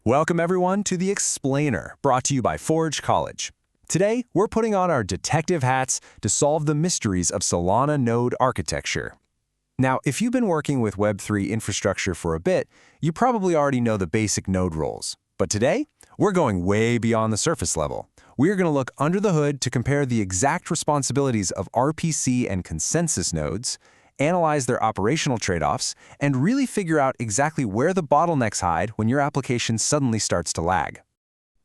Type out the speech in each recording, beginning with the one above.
Welcome everyone to The Explainer, brought to you by Forge College. Today, we're putting on our detective hats to solve the mysteries of Solana node architecture. Now, if you've been working with Web3 infrastructure for a bit, you probably already know the basic node roles. But today, we're going way beyond the surface level. We're going to look under the hood to compare the exact responsibilities of RPC and consensus nodes, analyze their operational trade-offs, and really figure out exactly where the bottlenecks hide when your application suddenly starts to lag.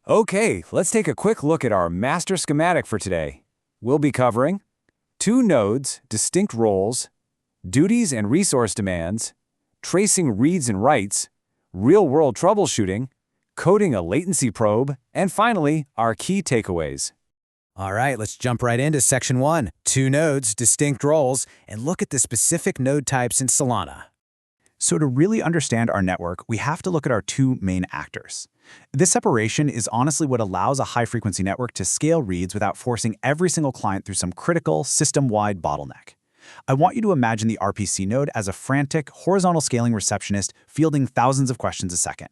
Okay, let's take a quick look at our master schematic for today. We'll be covering two nodes, distinct roles, duties and resource demands, tracing reads and writes, real-world troubleshooting, coding a latency probe, and finally, our key takeaways. All right, let's jump right into Section 1, two nodes, distinct roles, and look at the specific node types in Solana. So to really understand our network, we have to look at our two main actors. This separation is honestly what allows a high-frequency network to scale reads without forcing every single client through some critical, system-wide bottleneck. I want you to imagine the RPC node as a frantic, horizontal scaling receptionist fielding thousands of questions a second.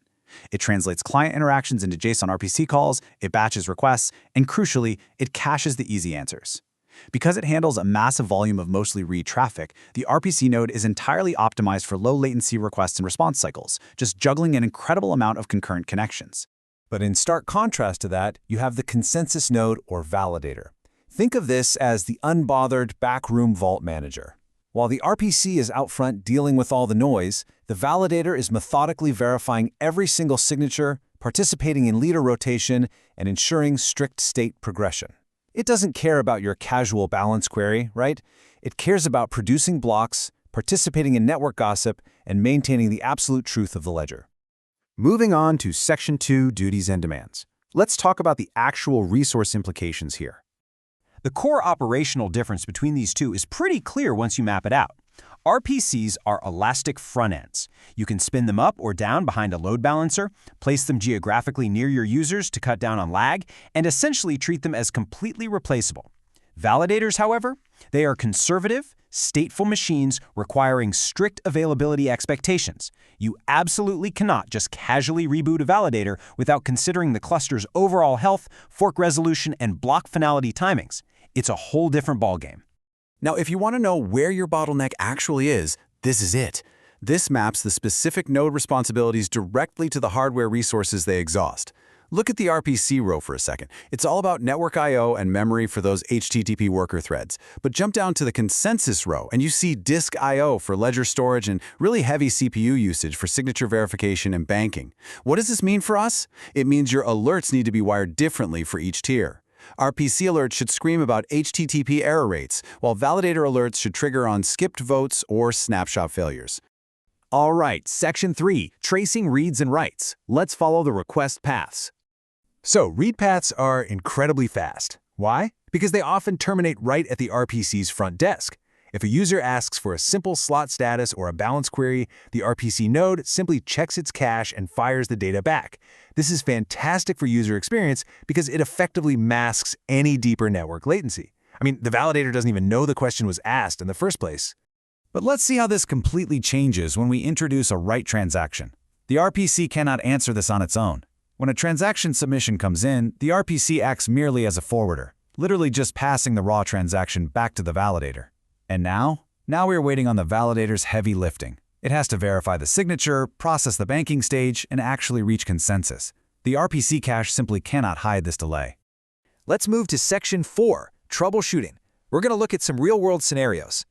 It translates client interactions into JSON RPC calls, it batches requests, and crucially, it caches the easy answers. Because it handles a massive volume of mostly read traffic, the RPC node is entirely optimized for low latency requests and response cycles, just juggling an incredible amount of concurrent connections. But in stark contrast to that, you have the consensus node or validator. Think of this as the unbothered backroom vault manager. While the RPC is out front dealing with all the noise, the validator is methodically verifying every single signature, participating in leader rotation, and ensuring strict state progression. It doesn't care about your casual balance query, right? It cares about producing blocks, participating in network gossip, and maintaining the absolute truth of the ledger. Moving on to Section 2, Duties and Demands. Let's talk about the actual resource implications here. The core operational difference between these two is pretty clear once you map it out. RPCs are elastic front ends. You can spin them up or down behind a load balancer, place them geographically near your users to cut down on lag, and essentially treat them as completely replaceable. Validators, however, they are conservative, stateful machines requiring strict availability expectations. You absolutely cannot just casually reboot a validator without considering the cluster's overall health, fork resolution, and block finality timings. It's a whole different ballgame. Now, if you want to know where your bottleneck actually is, this is it. This maps the specific node responsibilities directly to the hardware resources they exhaust. Look at the RPC row for a second. It's all about network I/O and memory for those HTTP worker threads. But jump down to the consensus row, and you see disk I/O for ledger storage and really heavy CPU usage for signature verification and banking. What does this mean for us? It means your alerts need to be wired differently for each tier. RPC alerts should scream about HTTP error rates, while validator alerts should trigger on skipped votes or snapshot failures. All right, Section 3, tracing reads and writes. Let's follow the request paths. So, read paths are incredibly fast. Why? Because they often terminate right at the RPC's front desk. If a user asks for a simple slot status or a balance query, the RPC node simply checks its cache and fires the data back. This is fantastic for user experience because it effectively masks any deeper network latency. I mean, the validator doesn't even know the question was asked in the first place. But let's see how this completely changes when we introduce a write transaction. The RPC cannot answer this on its own. When a transaction submission comes in, the RPC acts merely as a forwarder, literally just passing the raw transaction back to the validator. And now we're waiting on the validator's heavy lifting. It has to verify the signature, process the banking stage, and actually reach consensus. The RPC cache simply cannot hide this delay. Let's move to Section 4, troubleshooting. We're going to look at some real-world scenarios.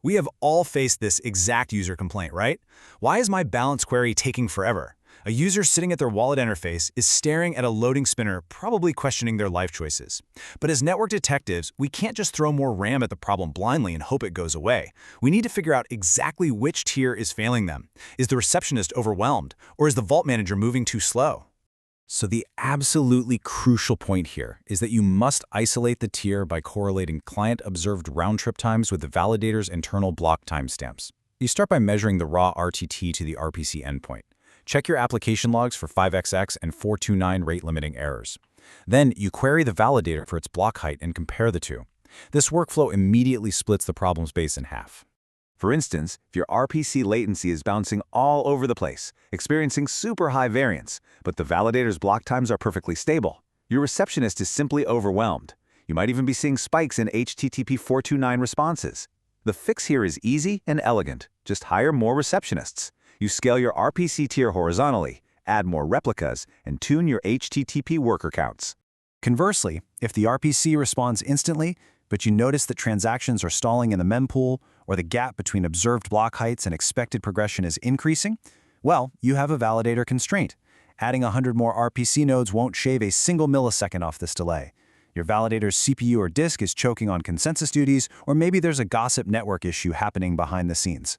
We have all faced this exact user complaint, right? Why is my balance query taking forever? A user sitting at their wallet interface is staring at a loading spinner, probably questioning their life choices. But as network detectives, we can't just throw more RAM at the problem blindly and hope it goes away. We need to figure out exactly which tier is failing them. Is the receptionist overwhelmed? Or is the vault manager moving too slow? So the absolutely crucial point here is that you must isolate the tier by correlating client-observed round-trip times with the validator's internal block timestamps. You start by measuring the raw RTT to the RPC endpoint. Check your application logs for 5xx and 429 rate-limiting errors. Then you query the validator for its block height and compare the two. This workflow immediately splits the problem space in half. For instance, if your RPC latency is bouncing all over the place, experiencing super high variance, but the validator's block times are perfectly stable, your receptionist is simply overwhelmed. You might even be seeing spikes in HTTP 429 responses. The fix here is easy and elegant. Just hire more receptionists. You scale your RPC tier horizontally, add more replicas, and tune your HTTP worker counts. Conversely, if the RPC responds instantly, but you notice that transactions are stalling in the mempool, or the gap between observed block heights and expected progression is increasing, well, you have a validator constraint. Adding 100 more RPC nodes won't shave a single millisecond off this delay. Your validator's CPU or disk is choking on consensus duties, or maybe there's a gossip network issue happening behind the scenes.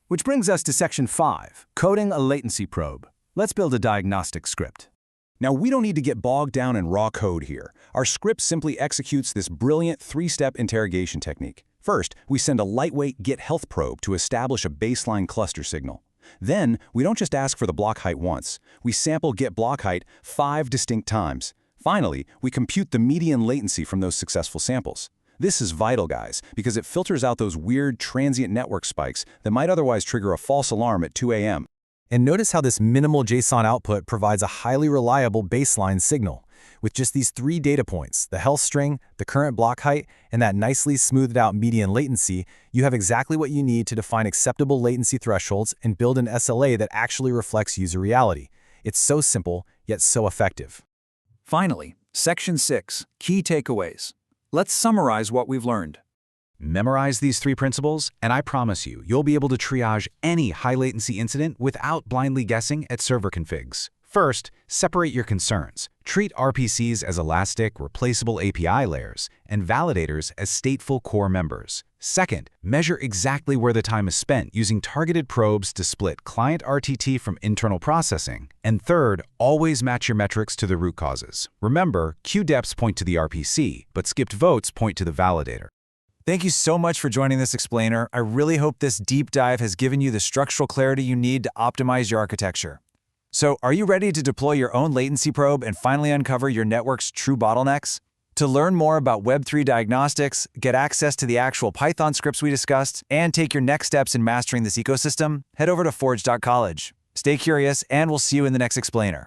Which brings us to Section 5, coding a latency probe. Let's build a diagnostic script. Now, we don't need to get bogged down in raw code here. Our script simply executes this brilliant three-step interrogation technique. First, we send a lightweight get health probe to establish a baseline cluster signal. Then, we don't just ask for the block height once. We sample get block height 5 distinct times. Finally, we compute the median latency from those successful samples. This is vital, guys, because it filters out those weird transient network spikes that might otherwise trigger a false alarm at 2 a.m. And notice how this minimal JSON output provides a highly reliable baseline signal. With just these 3 data points, the health string, the current block height, and that nicely smoothed out median latency, you have exactly what you need to define acceptable latency thresholds and build an SLA that actually reflects user reality. It's so simple, yet so effective. Finally, Section 6, key takeaways. Let's summarize what we've learned. Memorize these 3 principles, and I promise you, you'll be able to triage any high-latency incident without blindly guessing at server configs. First, separate your concerns. Treat RPCs as elastic, replaceable API layers, and validators as stateful core members. Second, measure exactly where the time is spent using targeted probes to split client RTT from internal processing. And third, always match your metrics to the root causes. Remember, QDEPs point to the RPC, but skipped votes point to the validator. Thank you so much for joining this explainer. I really hope this deep dive has given you the structural clarity you need to optimize your architecture. So, are you ready to deploy your own latency probe and finally uncover your network's true bottlenecks? To learn more about Web3 diagnostics, get access to the actual Python scripts we discussed, and take your next steps in mastering this ecosystem, head over to forge.college. Stay curious, and we'll see you in the next explainer.